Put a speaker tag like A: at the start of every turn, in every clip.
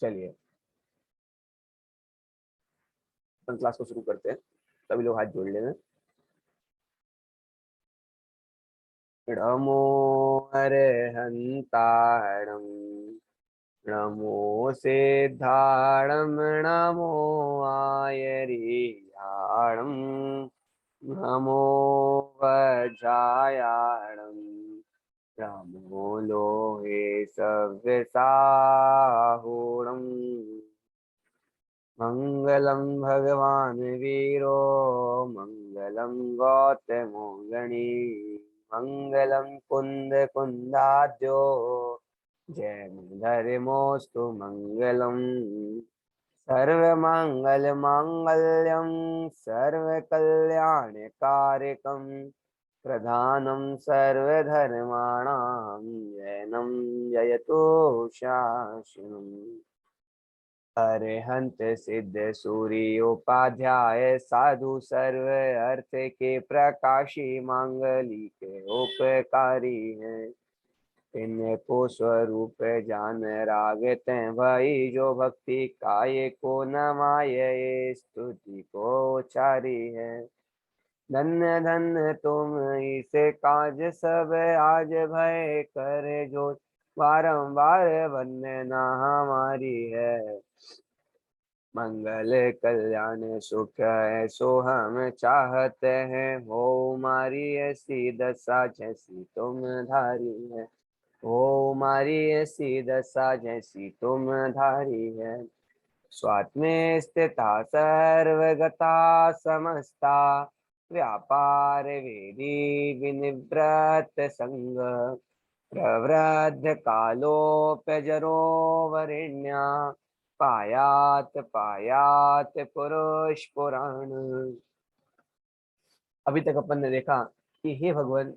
A: चलिए अपन क्लास को शुरू करते हैं। सभी लोग हाथ जोड़ लेना। नमो अरहंताणं नमो सिद्धाणं नमो आयरियाणं नमो वज्रायाणं नमो लोहे सव्यसाहूणम् मंगलम भगवान वीरो मंगलम गौतमो गणी मंगलम कुंद कुंदाद्यो जय धर्मोस्तु मंगलम सर्वमंगल मांगल्यम सर्वकल्याणकारकम प्रधानम सर्वधर्माणां जैनं जयतु शासनम्। अरहंत सिद्ध सूर्योपाध्याय साधु सर्व अर्थ के प्रकाशी मांगली के उपकारी हैं। इनको स्वरूप जान रागते भाई जो भक्ति काय को नमाये स्तुति को चारी है। धन्य धन्य तुम इसे काज सब आज भय करे जो बारंबार वंदना हमारी है। मंगल कल्याण सुख ऐसो हम चाहते हैं हो मारी ऐसी दशा जैसी तुम धारी है। हो मारी ऐसी दशा जैसी तुम धारी है। स्वात्मे स्थिता सर्वगता समस्ता व्यापार वेदी विनिवृत्त संग प्रवृद्ध कालोपजरो वरेण्या पायात पायात पुरुष पुराण। अभी तक अपन ने देखा कि हे भगवान,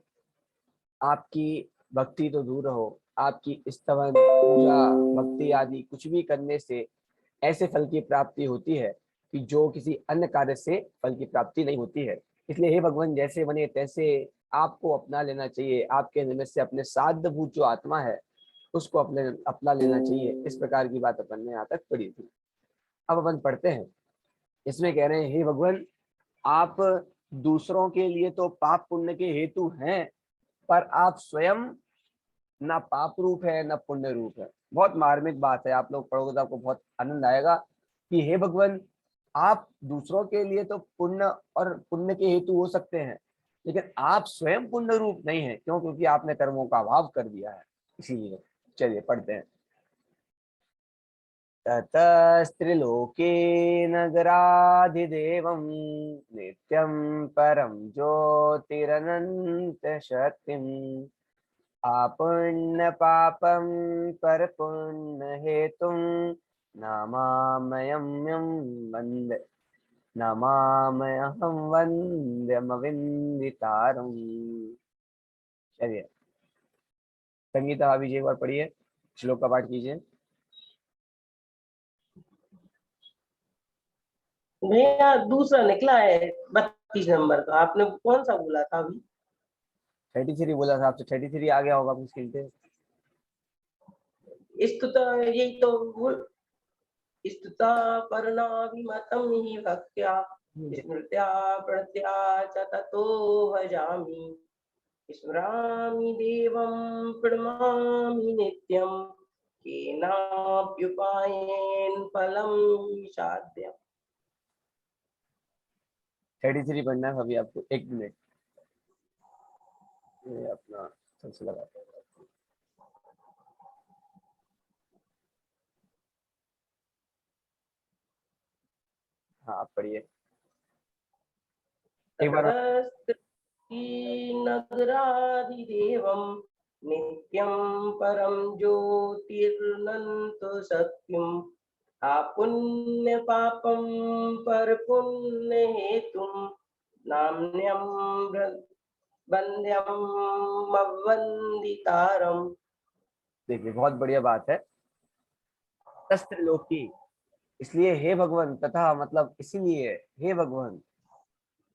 A: आपकी भक्ति तो दूर हो, आपकी स्तवन पूजा भक्ति आदि कुछ भी करने से ऐसे फल की प्राप्ति होती है कि जो किसी अन्य कार्य से फल की प्राप्ति नहीं होती है। इसलिए हे भगवान, जैसे बने तैसे आपको अपना लेना चाहिए। आपके निर्मित से अपने साध्यभूत जो आत्मा है उसको अपना लेना चाहिए। इस प्रकार की बात अपन ने यहाँ तक पढ़ी थी। अब अपन पढ़ते हैं। इसमें कह रहे हैं हे भगवान, आप दूसरों के लिए तो पाप पुण्य के हेतु हैं, पर आप स्वयं ना पाप रूप है ना पुण्य रूप है। बहुत मार्मिक बात है, आप लोग पढ़ोगे तो आपको बहुत आनंद आएगा कि हे भगवान, आप दूसरों के लिए तो पुण्य और पुण्य के हेतु हो सकते हैं, लेकिन आप स्वयं पुण्य रूप नहीं है। क्यों? क्योंकि आपने कर्मों का अभाव कर दिया है, इसीलिए। चलिए पढ़ते हैं। ततस्त्रिलोके नगराधिदेवं नित्यं परं ज्योतिरनंत शक्तिम् आपुण्य पापं परपुण्य हेतुं नमाम्यहं वन्दे नमाम्यहं वन्द्यमविन्दितारम्। चलिए संगीता भाभी जी एक बार पढ़िए, श्लोक का पाठ कीजिए।
B: भैया दूसरा निकला है 32 नंबर का। आपने कौन सा बोला था अभी?
A: 33 बोला था आपसे, 33 आ गया होगा मुश्किल से।
B: स्तुता, यही तो स्तुता पर्णाभिमतं हि भक्त्या स्मृत्या प्रत्या च ततो भजामि स्मरामि देवं प्रणमामि नित्यं केनाप्युपायेन फलं साध्यम्।
A: 33 पढ़ना है अभी आपको। एक मिनट, ये अपना सिलसिला लगाते हैं। हाँ आप पढ़िए एक बार।
B: नगराधिदेवं नित्यं परं ज्योतिरनन्त सत्यम् आपुण्य पापं परपुण्य हेतुं नाम्न्यं वन्द्यम् अवन्दितारम्।
A: देखिए बहुत बढ़िया बात है। त्रिलोकी, इसलिए हे भगवान, तथा मतलब इसीलिए हे भगवान।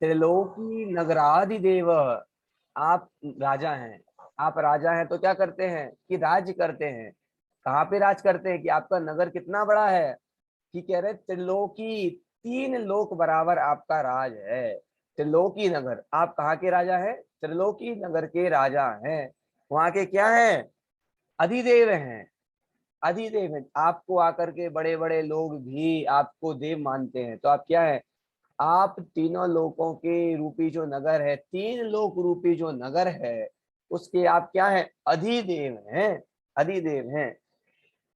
A: त्रिलोकी नगराधिदेव, आप राजा हैं। आप राजा हैं तो क्या करते हैं कि राज्य करते हैं। कहाँ पे राज करते हैं, कि आपका नगर कितना बड़ा है, कि कह रहे त्रिलोकी, 3 लोक बराबर आपका राज है। त्रिलोकी नगर, आप कहाँ के राजा हैं? त्रिलोकी नगर के राजा हैं। वहां के क्या हैं? अधिदेव हैं। अधिदेव हैं। आपको आकर के बड़े बड़े लोग भी आपको देव मानते हैं, तो आप क्या है? आप तीनों लोकों के रूपी जो नगर है, 3 लोक रूपी जो नगर है, उसके आप क्या है? अधिदेव हैं। अधिदेव हैं।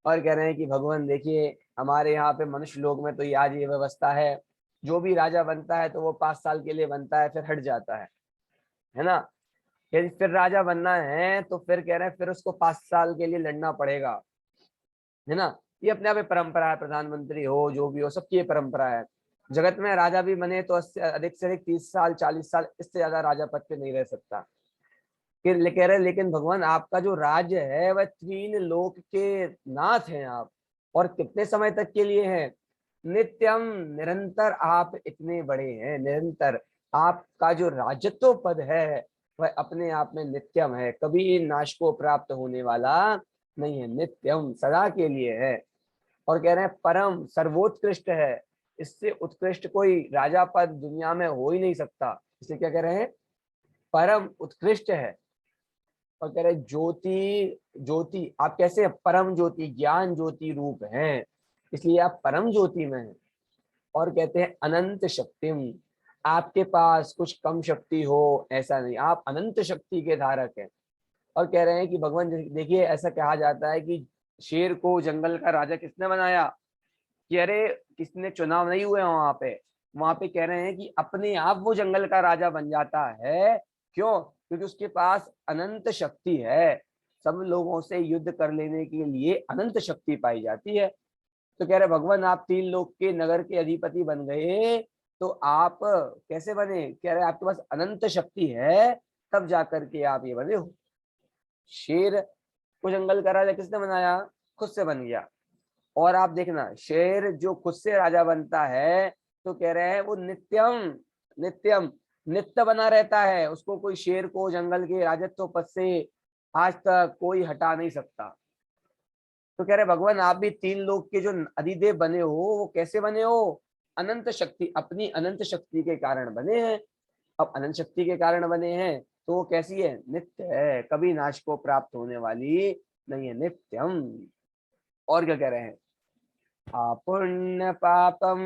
A: और कह रहे हैं कि भगवान देखिए, हमारे यहाँ पे मनुष्य लोक में तो ये आज ये व्यवस्था है, जो भी राजा बनता है तो वो 5 साल के लिए बनता है, फिर हट जाता है ना। यदि फिर राजा बनना है तो फिर कह रहे हैं फिर उसको 5 साल के लिए लड़ना पड़ेगा, है ना। ये अपने आप में परंपरा है, प्रधानमंत्री हो जो भी हो, सबकी ये परंपरा है। जगत में राजा भी बने तो अधिक से अधिक 30 साल 40 साल, इससे ज्यादा राजा पद पे नहीं रह सकता। फिर कह रहे लेकिन भगवान आपका जो राज्य है वह 3 लोक के नाथ हैं आप, और कितने समय तक के लिए है? नित्यम, निरंतर आप इतने बड़े हैं, निरंतर आपका जो राजत्व पद है वह अपने आप में नित्यम है, कभी नाश को प्राप्त होने वाला नहीं है, नित्यम सदा के लिए है। और कह रहे हैं परम सर्वोत्कृष्ट है, इससे उत्कृष्ट कोई राजा पद दुनिया में हो ही नहीं सकता, इसलिए क्या कह रहे हैं? परम उत्कृष्ट है। और कह रहे ज्योति, ज्योति आप कैसे हैं? परम ज्योति, ज्ञान ज्योति रूप हैं, इसलिए आप परम ज्योति में हैं। और कहते हैं अनंत शक्तिम, आपके पास कुछ कम शक्ति हो ऐसा नहीं, आप अनंत शक्ति के धारक हैं। और कह रहे हैं कि भगवान देखिए, ऐसा कहा जाता है कि शेर को जंगल का राजा किसने बनाया? कि अरे किसने, चुनाव नहीं हुए वहां पे कह रहे हैं कि अपने आप वो जंगल का राजा बन जाता है। क्यों? क्योंकि उसके पास अनंत शक्ति है, सब लोगों से युद्ध कर लेने के लिए अनंत शक्ति पाई जाती है। तो कह रहे भगवान आप 3 लोक के नगर के अधिपति बन गए, तो आप कैसे बने? कह रहे आपके पास अनंत शक्ति है, तब जाकर के आप ये बने हो। शेर को जंगल का राजा किसने बनाया? खुद से बन गया। और आप देखना, शेर जो खुद से राजा बनता है तो कह रहे हैं वो नित्यम, नित्यम नित्य बना रहता है, उसको कोई शेर को जंगल के राजत्व पद से आज तक कोई हटा नहीं सकता। तो कह रहे भगवान आप भी 3 लोक के जो अधिदेव बने हो, वो कैसे बने हो? अनंत शक्ति, अपनी अनंत शक्ति के कारण बने हैं। अब अनंत शक्ति के कारण बने हैं तो वो कैसी है? नित्य है, कभी नाश को प्राप्त होने वाली नहीं है, नित्यम। और क्या कह रहे हैं? अपुण्य पापम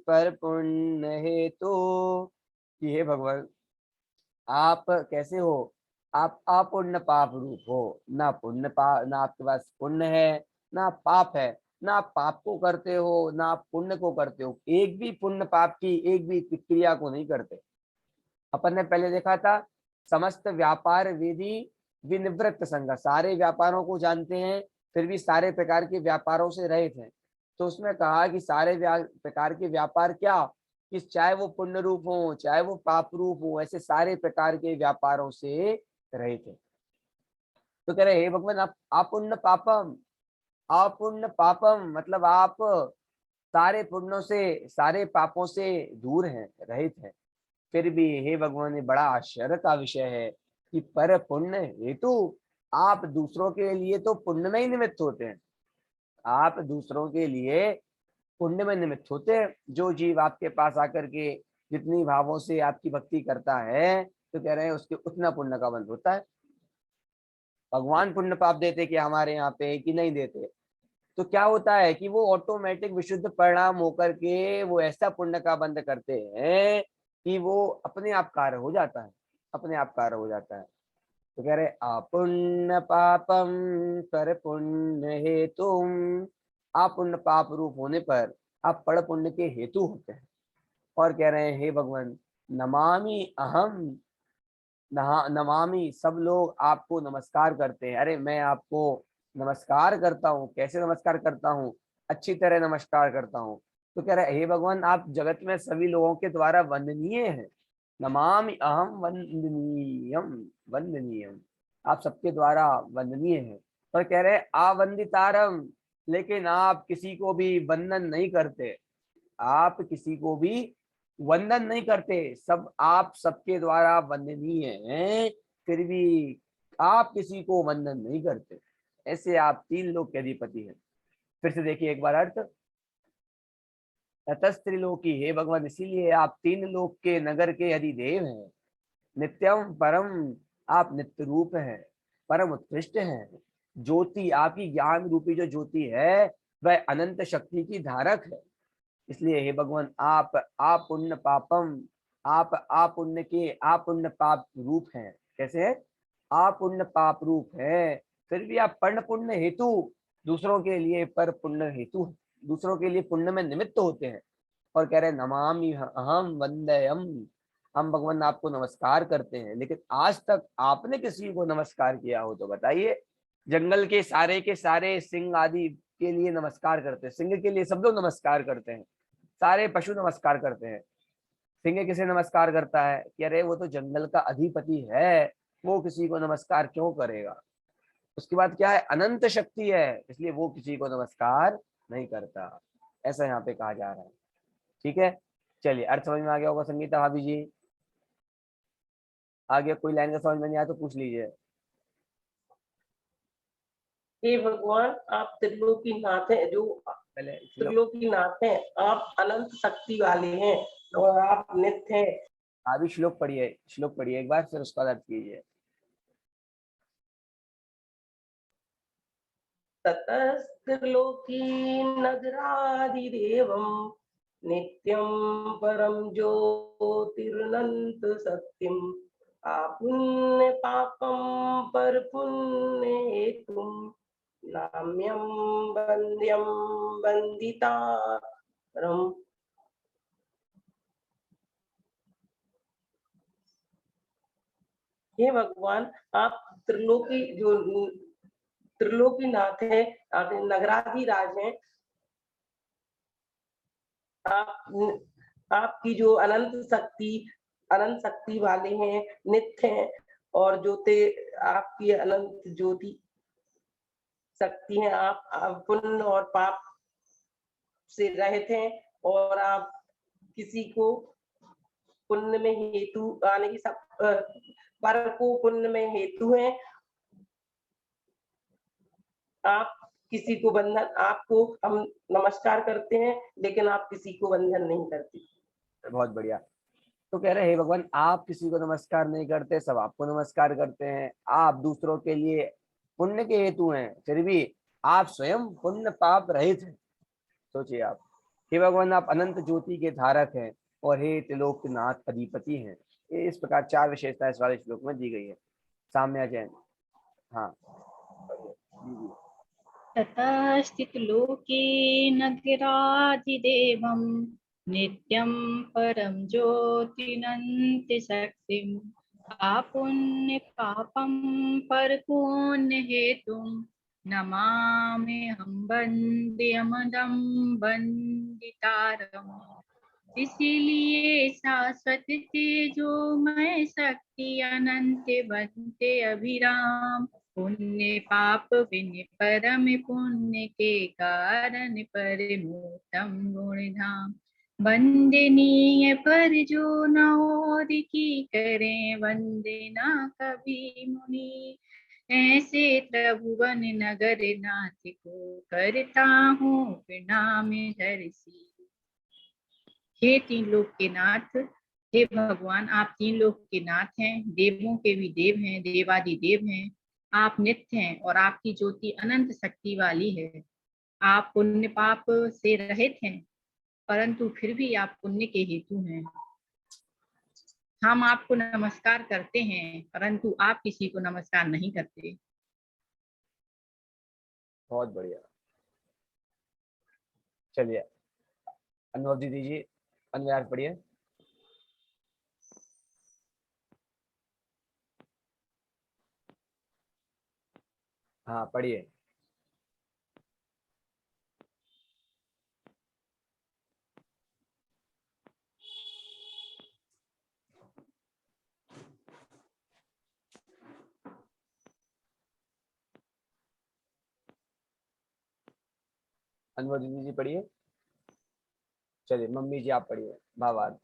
A: पर पुण्य हेतु, कि हे भगवान आप कैसे हो? आप अपुण्य पाप रूप हो, ना पुण्य पाप, ना आपके पास पुण्य है ना पाप है, ना आप पाप को करते हो ना आप पुण्य को करते हो, एक भी पुण्य पाप की एक भी क्रिया को नहीं करते। अपन ने पहले देखा था समस्त व्यापार विधि विनिवृत्त संग, सारे व्यापारों को जानते हैं फिर भी सारे प्रकार के व्यापारों से रहित हैं। तो उसमें कहा कि सारे प्रकार के व्यापार क्या, कि चाहे वो पुण्य रूप हो चाहे वो पाप रूप हो, ऐसे सारे प्रकार के व्यापारों से रहित है। तो कह रहे हे भगवान आप पुण्य पापम, अपुण्य पापम मतलब आप सारे पुण्यों से सारे पापों से दूर हैं, रहित हैं। फिर भी हे भगवान ये बड़ा आश्चर्य का विषय है कि पर पुण्य हेतु, आप दूसरों के लिए तो पुण्य में ही निमित्त होते हैं, आप दूसरों के लिए पुण्य में निमित्त होते हैं। जो जीव आपके पास आकर के जितनी भावों से आपकी भक्ति करता है तो कह रहे हैं उसके उतना पुण्य का बंध होता है। भगवान पुण्य पाप देते क्या हमारे यहाँ पे कि नहीं देते? तो क्या होता है कि वो ऑटोमेटिक विशुद्ध परिणाम होकर के वो ऐसा पुण्य का बंध करते हैं कि वो अपने आप कार्य हो जाता है, अपने आप कार्य हो जाता है। तो कह रहे अपुण्य पापम कर पुण्य हेतुम, आप पुण्य पाप रूप होने पर आप पर पुण्य के हेतु होते हैं। और कह रहे हैं हे भगवान नमामि अहम, नमामि सब लोग आपको नमस्कार करते हैं। अरे मैं आपको नमस्कार करता हूँ, कैसे नमस्कार करता हूँ? अच्छी तरह नमस्कार करता हूँ। तो कह रहे हे भगवान आप जगत में सभी लोगों के द्वारा वंदनीय हैं, नमामि अहम वंदनीयम, वंदनीयम आप सबके द्वारा वंदनीय हैं। पर कह रहे आवंदितारम, लेकिन आप किसी को भी वंदन नहीं करते, आप किसी को भी वंदन नहीं करते, सब आप सबके द्वारा वंदनीय हैं, फिर भी आप किसी को वंदन नहीं करते। ऐसे आप 3 लोक के अधिपति हैं। फिर से देखिए एक बार अर्थ, ततस्त्रिलोकी, हे भगवान इसीलिए आप 3 लोक के नगर के अधिदेव हैं। नित्यम परम, आप नित्य रूप हैं, परम उत्कृष्ट हैं। ज्योति, आपकी ज्ञान रूपी जो ज्योति है वह अनंत शक्ति की धारक है। इसलिए हे भगवान आप पुण्य पापम, आप पुण्य के, आप पुण्य पाप रूप हैं। कैसे है? आप पुण्य पाप रूप है, फिर भी आप पर्ण पुण्य हेतु, दूसरों के लिए पर पुण्य हेतु, दूसरों के लिए पुण्य में निमित्त होते हैं। और कह रहे नमामि अहम वंदयम, हम भगवान आपको नमस्कार करते हैं। लेकिन आज तक आपने किसी को नमस्कार किया हो तो बताइए। जंगल के सारे सिंह आदि के लिए नमस्कार करते हैं, सिंह के लिए सब लोग नमस्कार करते हैं, सारे पशु नमस्कार करते हैं। सिंह किसे नमस्कार करता है कि अरे वो तो जंगल का अधिपति है, वो किसी को नमस्कार क्यों करेगा। उसके बाद क्या है, अनंत शक्ति है, इसलिए वो किसी को नमस्कार नहीं करता। ऐसा यहाँ पे कहा जा रहा है। ठीक है, चलिए अर्थ समझ में आ गया होगा संगीता भाभी जी? आगे कोई लाइन का समझ में नहीं आया तो पूछ लीजिए।
B: हे भगवान आप त्रिलोकीनाथ हैं, जो
A: पहले
B: त्रिलोकीनाथ हैं, आप अनंत शक्ति वाले हैं और आप नित्य हैं।
A: अभी श्लोक पढ़िए एक बार, फिर उसका अर्थ कीजिए।
B: ततस्त्रिलोकी नगराधिदेवं नित्यं परम ज्योतिरनंत सत्यम, आपुण्य पापम पर पुण्य हेतुम, नाम्यम वंद्यम वंदितारम। हे भगवान आप त्रिलोकी जो त्रिलोकीनाथ है, आप नगराधिराज हैं, आप आपकी जो अनंत शक्ति वाले हैं, नित्य हैं, और ज्योति आपकी अनंत ज्योति शक्ति है। आप पुण्य और पाप से रहित हैं और आप किसी को पुण्य में हेतु आने की सब पर को पुण्य में हेतु हैं। आप किसी को बंधन, आपको हम नमस्कार करते हैं लेकिन आप किसी को बंधन नहीं करते।
A: बहुत बढ़िया। तो कह रहे हे भगवान आप किसी को नमस्कार नहीं करते, सब आपको नमस्कार करते हैं। आप दूसरों के लिए पुण्य के हेतु हैं, फिर भी आप स्वयं पुण्य पाप रहित हैं। सोचिए आप, हे भगवान आप अनंत ज्योति के धारक हैं और हे त्रिलोकनाथ अधिपति हैं। इस प्रकार 4 विशेषताएं इस वाले श्लोक में दी गई है। साम्या जैन। हाँ
C: ततस्थितलोके नगराधिदेवं नित्यं परं ज्योतिरनन्तशक्तिम्, आपुण्यपापं परपुण्यहेतुं, नमाम्यहं वन्द्यमदं वन्दितारम्। इसीलिए शाश्वत तेजोमय शक्ति अनंत बनते अभिराम, पुण्य पाप विनि परम पुण्य के कारण परमोत्तम गुणधाम, वंदनीय पर जो न और की करें वंदना कभी मुनि, ऐसे त्रिभुवन नगर नाथ को करता हूँ प्रणाम धरसी। हे 3 लोक के नाथ, हे भगवान आप 3 लोक के नाथ हैं, देवों के भी देव हैं, देवादिदेव हैं। आप नित्य हैं और आपकी ज्योति अनंत शक्ति वाली है। आप पुण्य पाप से रहित हैं, परंतु फिर भी आप पुण्य के हेतु हैं। हम आपको नमस्कार करते हैं, परंतु आप किसी को नमस्कार नहीं करते।
A: बहुत बढ़िया। चलिए अनुभव जी दीजिए, अन्वय पढ़िए। हाँ पढ़िए। अनुभव दीदी जी पढ़िए। चलिए मम्मी जी आप पढ़िए भावार्थ।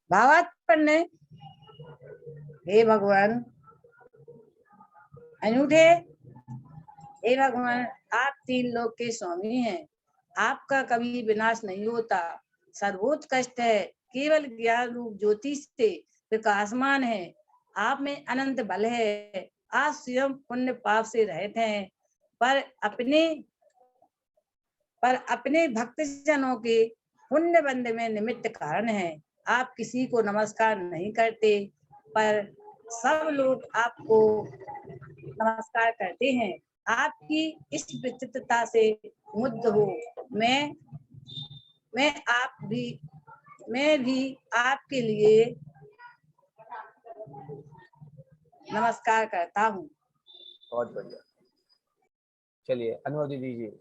D: भावार्थ पढ़ने। हे भगवान अनूठे, हे भगवान आप तीन लोक के स्वामी हैं, आपका कभी विनाश नहीं होता, सर्वोच्च कष्ट है, केवल ज्ञान रूप ज्योति से प्रकाशमान है, आप में अनंत बल है, आप स्वयं पुण्य पाप से रहित हैं, पर अपने भक्त जनों के पुण्य बंध में निमित्त कारण है, आप किसी को नमस्कार नहीं करते, पर सब लोग आपको नमस्कार करते हैं, आपकी इस विचित्रता से मुग्ध हो मैं भी आपके लिए नमस्कार करता हूँ।
A: बहुत बढ़िया। चलिए अनुमति दीजिए,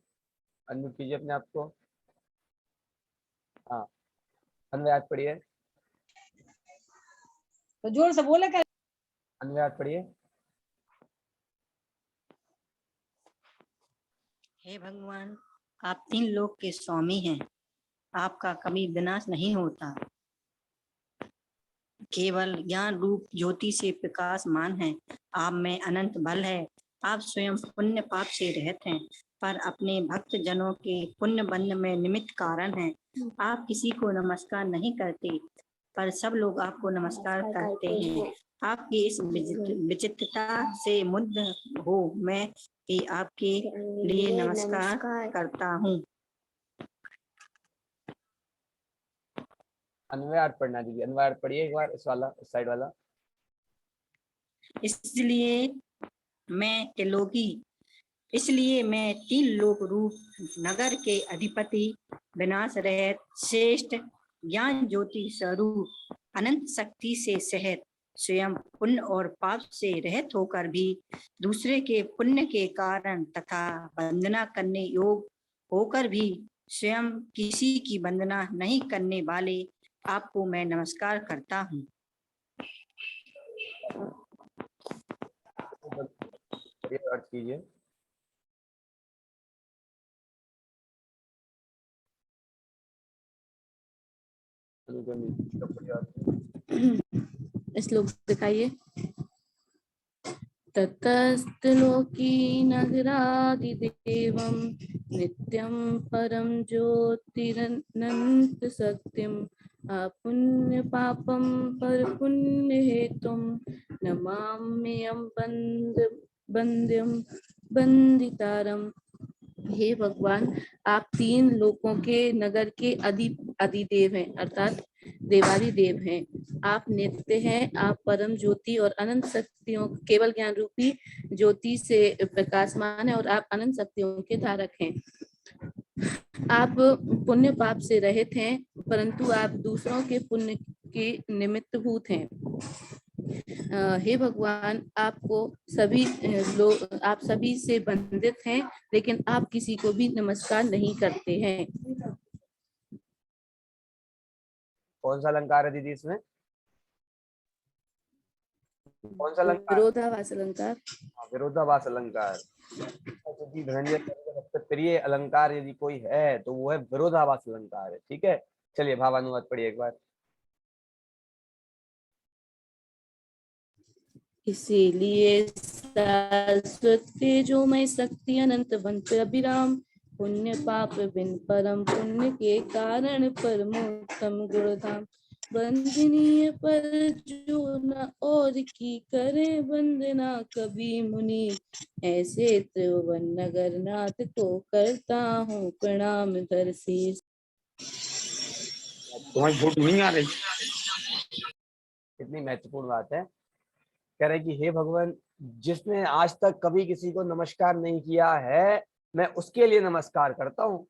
A: अनम्यूट कीजिए अपने आप को। हाँ, अन्वयात पढ़िए,
D: तो जोर से बोले कर।
A: अन्वयात पढ़िए।
E: हे भगवान आप तीन लोक के स्वामी हैं, आपका कभी विनाश नहीं होता, केवल ज्ञान रूप ज्योति से प्रकाशमान है, आप में अनंत बल है, आप स्वयं पुण्य पाप से रहित हैं, पर अपने भक्त जनों के पुण्य बंध में निमित्त कारण हैं, आप किसी को नमस्कार नहीं करते, पर सब लोग आपको नमस्कार करते हैं, आपकी इस विचित्रता से मुग्ध हो मैं भी आपके लिए नमस्कार करता हूँ।
A: अन्वयात पढ़ना दीजिए, अन्वयात पढ़िए एक बार, इस वाला, इस साइड वाला।
E: इसलिए मैं तीन लोक रूप नगर के अधिपति, विनाश रहित, श्रेष्ठ, ज्ञान ज्योति स्वरूप, अनंत शक्ति से सहित, स्वयं पुण्य और पाप से रहित होकर भी दूसरे के पुण्य के कारण तथा वंदना करने योग्य होकर भी स्वयं किसी की वंदना नहीं करने वाले आपको मैं नमस्कार करता हूँ।
A: अर्थ कीजिए।
F: श्लोक दिखाइए। ततस्तलोकी नगरादिदेवं नित्यं परम ज्योतिरनंत सत्यम् अपुण्य पापं पर पुण्य हेतुं नमाम्यहं बंद्यं बंदितारम। हे भगवान आप तीन लोकों के नगर के अधिदेव हैं, अर्थात देवादिदेव हैं, आप नित्य हैं, आप परम ज्योति और अनंत शक्तियों, केवल ज्ञान रूपी ज्योति से प्रकाशमान है और आप अनंत शक्तियों के धारक हैं। आप पुण्य पाप से रहित हैं, परंतु आप दूसरों के पुण्य के निमित्त भूत हैं। हे भगवान आपको सभी लोग, आप सभी से बंधित हैं, लेकिन आप किसी को भी नमस्कार नहीं करते हैं।
A: कौन सा अलंकार है दीदी इसमें? कौन सा अलंकार?
F: विरोधाभास अलंकार।
A: विरोधाभास अलंकार। क्योंकि धनंजय सबसे प्रिय अलंकार यदि कोई है तो वो है विरोधाभास अलंकार है। ठीक है, चलिए भावानुवाद पढ़िए एक बार।
F: इसीलिए शाश्वत तेजोमय शक्ति अनंत बंत अभिराम, पुण्य पाप बिन परम पुण्य के कारण परमोत्तम गुणधाम, बंदनीय पर जो न और की करे वंदना कभी मुनि, ऐसे त्रिभुवन नगर नाथ को करता हूँ प्रणाम धर शीश।
A: तुम्हारी फोटो नहीं आ रही। कितनी महत्वपूर्ण बात है। कह रहे कि हे भगवान जिसने आज तक कभी किसी को नमस्कार नहीं किया है मैं उसके लिए नमस्कार करता हूँ।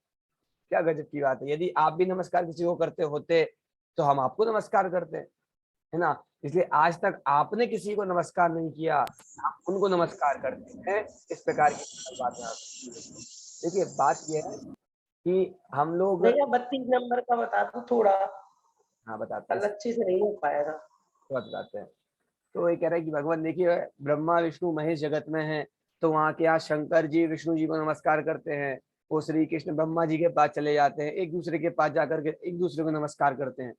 A: क्या गजब की बात है। यदि आप भी नमस्कार किसी को करते होते तो हम आपको नमस्कार करते, है ना। इसलिए आज तक आपने किसी को नमस्कार नहीं किया, आप उनको नमस्कार करते हैं। इस प्रकार की बात है। देखिए बात यह है कि हम लोग
B: 32 नंबर का बता दो थोड़ा।
A: हाँ बताते हैं,
B: अच्छे से नहीं हो पाएगा
A: तो बताते हैं। तो ये कह रहा है कि भगवान देखिए ब्रह्मा विष्णु महेश जगत में है, तो वहाँ के यहाँ शंकर जी विष्णु जी को नमस्कार करते हैं, वो श्री कृष्ण ब्रह्मा जी के पास चले जाते हैं, एक दूसरे के पास जाकर के एक दूसरे को नमस्कार करते हैं।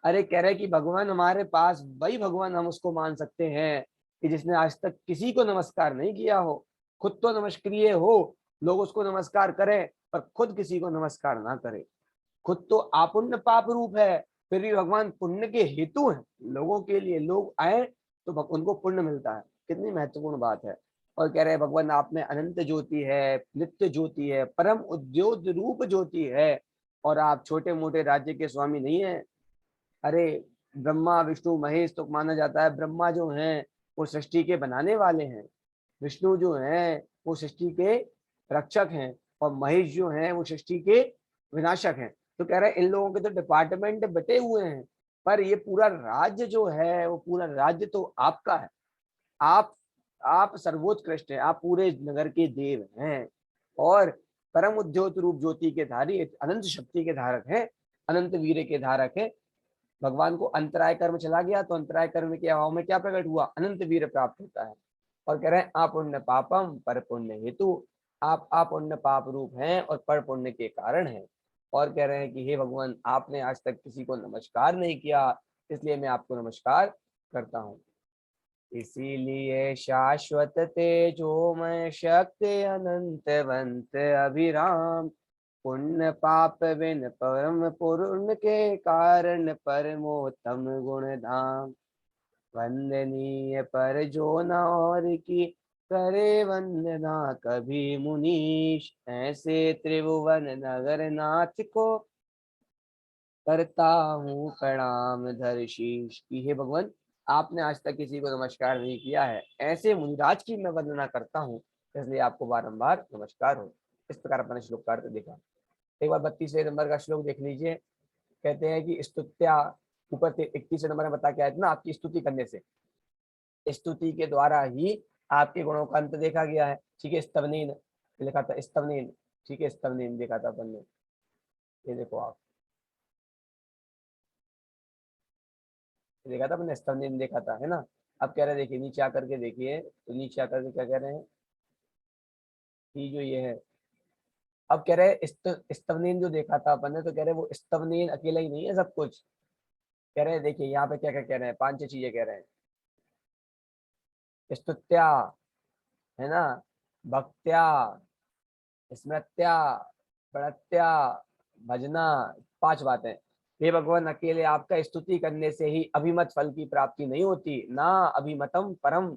A: अरे कह रहे कि भगवान हमारे पास वही भगवान हम उसको मान सकते हैं कि जिसने आज तक किसी को नमस्कार नहीं किया हो, खुद तो नमस्क्रिय हो, लोग उसको नमस्कार करें पर खुद किसी को नमस्कार ना करे। खुद तो आपुण्य पाप रूप है, फिर भी भगवान पुण्य के हेतु हैं, लोगों के लिए लोग आए तो उनको पुण्य मिलता है। कितनी महत्वपूर्ण बात है। और कह रहे हैं भगवान आप में अनंत ज्योति है, नित्य ज्योति है, परम उद्योत रूप ज्योति है, और आप छोटे मोटे राज्य के स्वामी नहीं है। अरे ब्रह्मा विष्णु महेश तो माना जाता है, ब्रह्मा जो हैं वो सृष्टि के बनाने वाले हैं, विष्णु जो हैं वो सृष्टि के रक्षक हैं, और महेश जो हैं वो सृष्टि के विनाशक हैं। तो कह रहे हैं इन लोगों के तो डिपार्टमेंट बटे हुए हैं, पर ये पूरा राज्य जो है वो पूरा राज्य तो आपका है। आप सर्वोत्कृष्ट हैं, आप पूरे नगर के देव हैं, और परम उद्योत रूप ज्योति के धारी, अनंत शक्ति के धारक हैं, अनंत वीर के धारक हैं। भगवान को अंतराय कर्म चला गया तो अंतराय कर्म के अभाव में क्या प्रकट हुआ? अनंत वीर प्राप्त होता है। और कह रहे हैं अपुण्य पापम पर पुण्य हेतु, आप अपुण्य पाप रूप हैं और पर पुण्य के कारण हैं। और कह रहे हैं कि हे भगवान आपने आज तक किसी को नमस्कार नहीं किया, इसलिए मैं आपको नमस्कार करता हूँ। इसीलिए शाश्वत तेजोमय शक्ति अनंतवंत अभिराम, पुण्य पाप विन परम पूर्ण के कारण परमोत्तम गुण धाम, वंदनीय पर जो न और की करे वंदना कभी मुनीश, ऐसे त्रिभुवन नगर नाथ को करता हूँ प्रणाम धरशीष। की हे भगवान आपने आज तक किसी को नमस्कार नहीं किया है, ऐसे मुनिराज की मैं वंदना करता हूँ, इसलिए आपको बारंबार नमस्कार हो। इस प्रकार अपने श्लोक का अर्थ देखा। एक बार 32वें नंबर का श्लोक देख लीजिए। कहते हैं कि स्तुत्या, ऊपर 31वें नंबर में बता के आया था ना, आपकी स्तुति करने से, स्तुति के द्वारा ही आपके गुणों का अंत देखा गया है। ठीक है, स्तवनीन लिखा था, स्तवनीन, ठीक है, स्तवनीन देखा था अपन ने, ये देखो आप, देखा था अपने स्तवनीन देखा था, है ना। अब कह रहे देखिए नीचे आकर के देखिए, तो नीचे आकर के क्या कह रहे हैं कि जो ये है, अब कह रहे स्तवनीन जो देखा था अपन ने, तो कह रहे वो स्तवनीन अकेला ही नहीं है सब कुछ। कह रहे हैं देखिए यहाँ पे क्या क्या कह रहे हैं, 5-6 चीजें कह रहे हैं। स्तुत्या, है ना, भक्त्या, स्मृत्या, प्रणत्या, भजना, 5 बातें। हे भगवान अकेले आपका स्तुति करने से ही अभिमत फल की प्राप्ति नहीं होती, ना अभिमतम परम,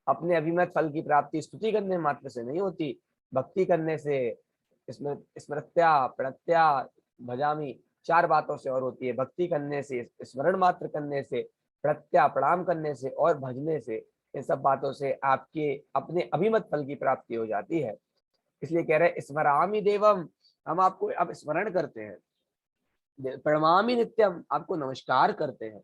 A: अपने अभिमत फल की प्राप्ति स्तुति करने मात्र से नहीं होती, भक्ति करने से, स्मृत्या, प्रणत्या, भजामी, 4 बातों से और होती है। भक्ति करने से, स्मरण मात्र करने से, प्रत्या प्रणाम करने से, और भजने से, इन सब बातों से आपके अपने अभिमत फल की प्राप्ति हो जाती है। इसलिए कह रहे स्मरामि देवम, हम आपको अब स्मरण करते हैं, प्रणमामि नित्यम, आपको नमस्कार करते हैं।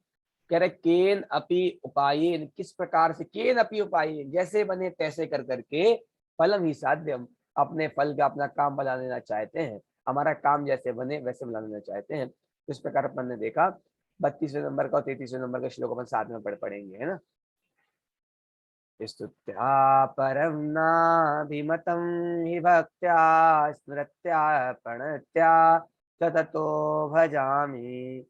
A: कह रहे केन अपि उपायेन, किस प्रकार से, केन अपि उपायेन, जैसे बने तैसे कर करके, फलम ही साध्यम, अपने फल का अपना काम बना लेना चाहते हैं, हमारा काम जैसे बने वैसे बना लेना चाहते हैं। तो इस प्रकार अपन ने देखा 32वें नंबर का और 33वें नंबर का श्लोक अपन साथ में पढ़ेंगे, है ना। स्तुत्या परम नाभिमतं हि भक्त्या स्मृत्या प्रणत्या ततो भजामि,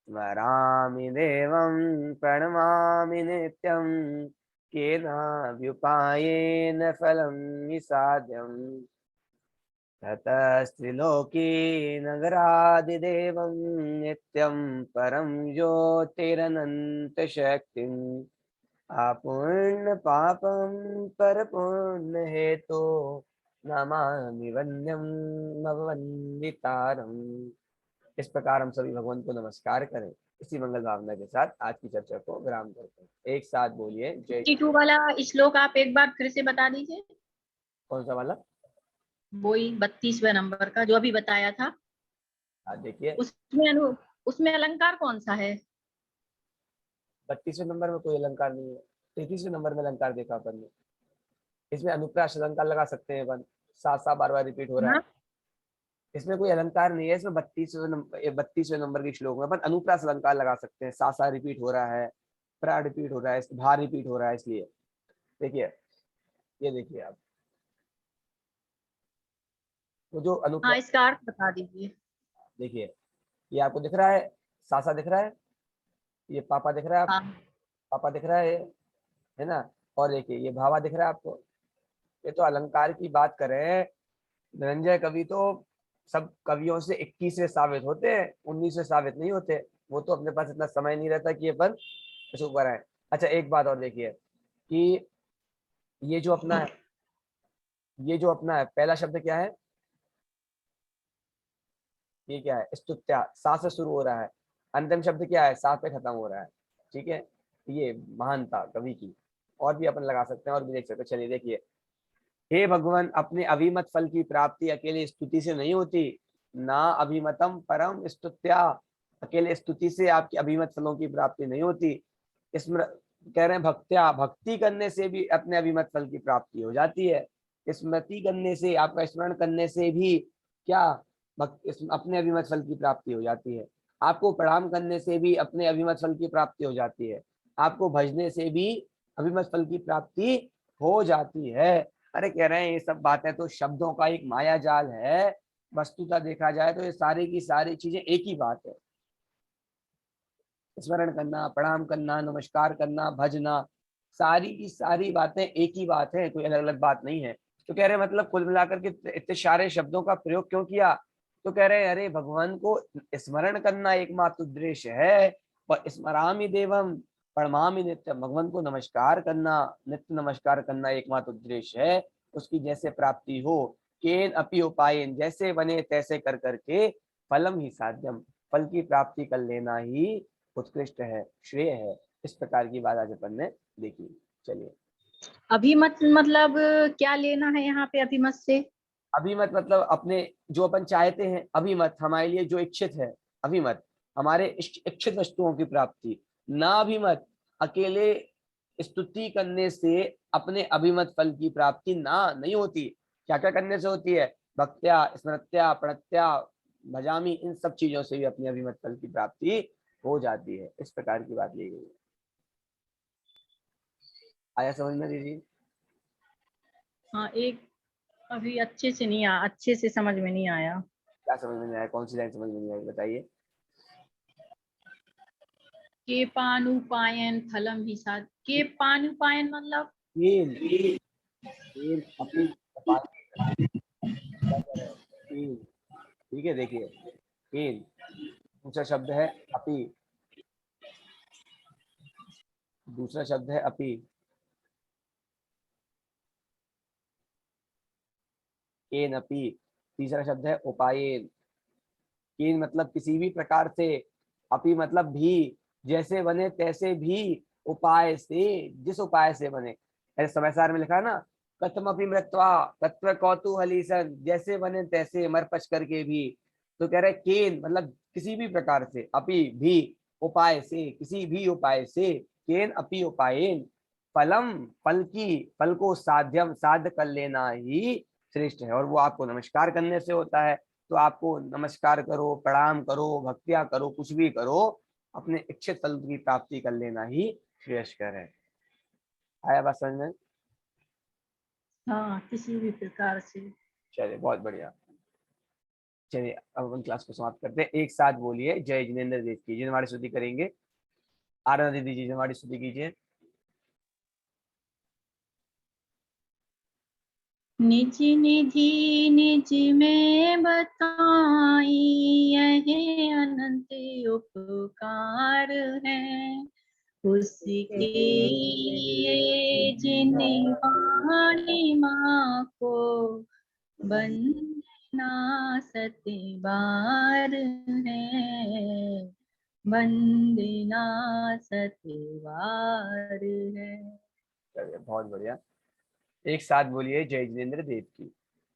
A: स्मरामि देवं प्रणमामि नित्यं, केनाप्युपायेन फलं हि साध्यम्, ततस्त्रिलोकी नगरादिदेवं नित्यं परं ज्योतिरनन्तशक्तिम्, अपूर्ण पापम पर पुण्य हेतु, नमामि वंद्यम नववंदितारम। इस प्रकार हम सभी भगवान को नमस्कार करें। इसी मंगल भावना के साथ आज की चर्चा को विराम करते हैं। एक साथ बोलिए जय।
C: 52 वाला श्लोक आप एक बार फिर से बता दीजिए।
A: कौन सा वाला?
C: वही 32वें नंबर का जो अभी बताया था।
A: देखिए
C: उसमें अलंकार कौन सा है?
A: 32वें नंबर में कोई अलंकार नहीं है। 33वें नंबर में अलंकार देखा अपन ने। इसमें अनुप्रास अलंकार लगा सकते हैं अपन, 7 बार रिपीट हो रहा है। इसमें कोई अलंकार नहीं है। इसमें 32वें नंबर के श्लोक में अपन अनुप्रास अलंकार लगा सकते हैं। 7 रिपीट हो रहा है, प्रा रिपीट हो रहा है, भार रिपीट हो रहा है, इसलिए देखिए, ये देखिए आप, वो जो अनुप्रास,
C: इसका अर्थ बता दीजिए।
A: देखिए ये आपको दिख रहा है, सासा दिख रहा है, ये पापा दिख रहा है
C: हाँ।
A: आपको? पापा दिख रहा है ना? और देखिए ये भावा दिख रहा है आपको? ये तो अलंकार की बात करें, धनंजय कवि तो सब कवियों से 21वें साबित होते हैं, 19वें साबित नहीं होते। वो तो अपने पास इतना समय नहीं रहता कि अपन इसको कराएं। अच्छा एक बात और देखिए कि ये जो अपना है, ये जो अपना है पहला शब्द क्या है? ये क्या है? स्तुत्या, सा से शुरू हो रहा है। अंतिम शब्द क्या है? सा पे खत्म हो रहा है। ठीक है, ये महानता कवि की। और भी अपन लगा सकते हैं और भी देख सकते हैं। चलिए देखिए, हे भगवान, अपने अभिमत फल की प्राप्ति अकेले स्तुति से नहीं होती, ना अभिमतम परम स्तुत्या, अकेले स्तुति से आपकी अभिमत फलों की प्राप्ति नहीं होती। इसमें कह रहे हैं भक्त्या, भक्ति करने से भी अपने अभिमत फल की प्राप्ति हो जाती है। स्मृति करने से, आपका स्मरण करने से भी क्या अपने अभिमत फल की प्राप्ति हो जाती है। आपको प्रणाम करने से भी अपने अभिमत फल की प्राप्ति हो जाती है। आपको भजने से भी अभिमत फल की प्राप्ति हो जाती है। अरे कह रहे हैं ये सब बातें तो शब्दों का एक माया जाल है, वस्तुतः देखा जाए तो ये सारी की सारी चीजें एक ही बात है। स्मरण करना, प्रणाम करना, नमस्कार करना, भजना, सारी की सारी बातें एक ही बात है, कोई अलग अलग बात नहीं है। तो कह रहे हैं मतलब कुल मिलाकर के इतने सारे शब्दों का प्रयोग क्यों किया? तो कह रहे हैं अरे भगवान को स्मरण करना एकमात्र उद्देश्य है, और स्मरामि देवम प्रणमामि नित्यम, भगवान को नमस्कार करना, नित्य नमस्कार करना एकमात्र उद्देश्य है। उसकी जैसे प्राप्ति हो, केन अपि उपायन, जैसे बने तैसे कर करके, फलम ही साध्यम, फल की प्राप्ति कर लेना ही उत्कृष्ट है, श्रेय है। इस प्रकार की बात आज अपन ने देखी। चलिए,
C: अभिमत मतलब क्या लेना है यहाँ पे अभिमत से?
A: अभिमत मतलब अपने जो अपन चाहते हैं, अभिमत हमारे लिए जो इच्छित है, अभिमत हमारे इच्छित वस्तुओं की प्राप्ति। ना अभिमत, अकेले स्तुति करने से अपने अभिमत फल की प्राप्ति ना नहीं होती। क्या क्या करने से होती है? भक्त्या, स्मृत्या, प्रणत्या, भजामी, इन सब चीजों से भी अपनी अभिमत फल की प्राप्ति हो जाती है। इस प्रकार की बात ली गई है। आया समझ में दीदी?
C: हाँ, एक अभी अच्छे से नहीं आया, अच्छे से समझ में नहीं आया।
A: क्या समझ में नहीं आया? कौन सी लाइन समझ में नहीं आई बताइए?
C: के पानुपायन फलम ही साध, के पानुपायन मतलब
A: केन, केन अपनी केन, ठीक है। देखिए केन, दूसरा शब्द है अपी, दूसरा शब्द है अपी, केन अपी, तीसरा शब्द है उपायन। केन मतलब किसी भी प्रकार से, अपी मतलब भी, जैसे बने तैसे भी, उपाय से, जिस उपाय से बने। ऐसे समाचार में लिखा है ना, कथम अपि मृत्वा तत्व कौतूहली सन, जैसे बने तैसे मर पच करके भी। तो कह रहे केन मतलब किसी भी प्रकार से, अपि भी, उपाय से, किसी भी उपाय से, केन अपि उपायन, फलम फल की, फल को साध्यम साध्य कर लेना ही श्रेष्ठ है। और वो आपको नमस्कार करने से होता है। तो आपको नमस्कार करो, प्रणाम करो, भक्तियां करो, कुछ भी करो, अपने इच्छित फल की प्राप्ति कर लेना ही श्रेयस्कर है। आया बात समझ में?
C: हाँ, किसी भी प्रकार से।
A: चलिए बहुत बढ़िया। चलिए अब अपन क्लास को समाप्त करते हैं। एक साथ बोलिए जय जिनेन्द्र देव की। जिनवाड़ी स्तुति करेंगे। आराधना दीदी जी जिनवाड़ी स्तुति कीजिए।
C: निज निधि निज में बताई, यही अनंत उपकार है, उसके जिन्हें वाणी माँ को वंदना सतबार है, वंदना सतबार है।
A: चलिए बहुत बढ़िया। एक साथ बोलिए जय जिनेन्द्र देव की।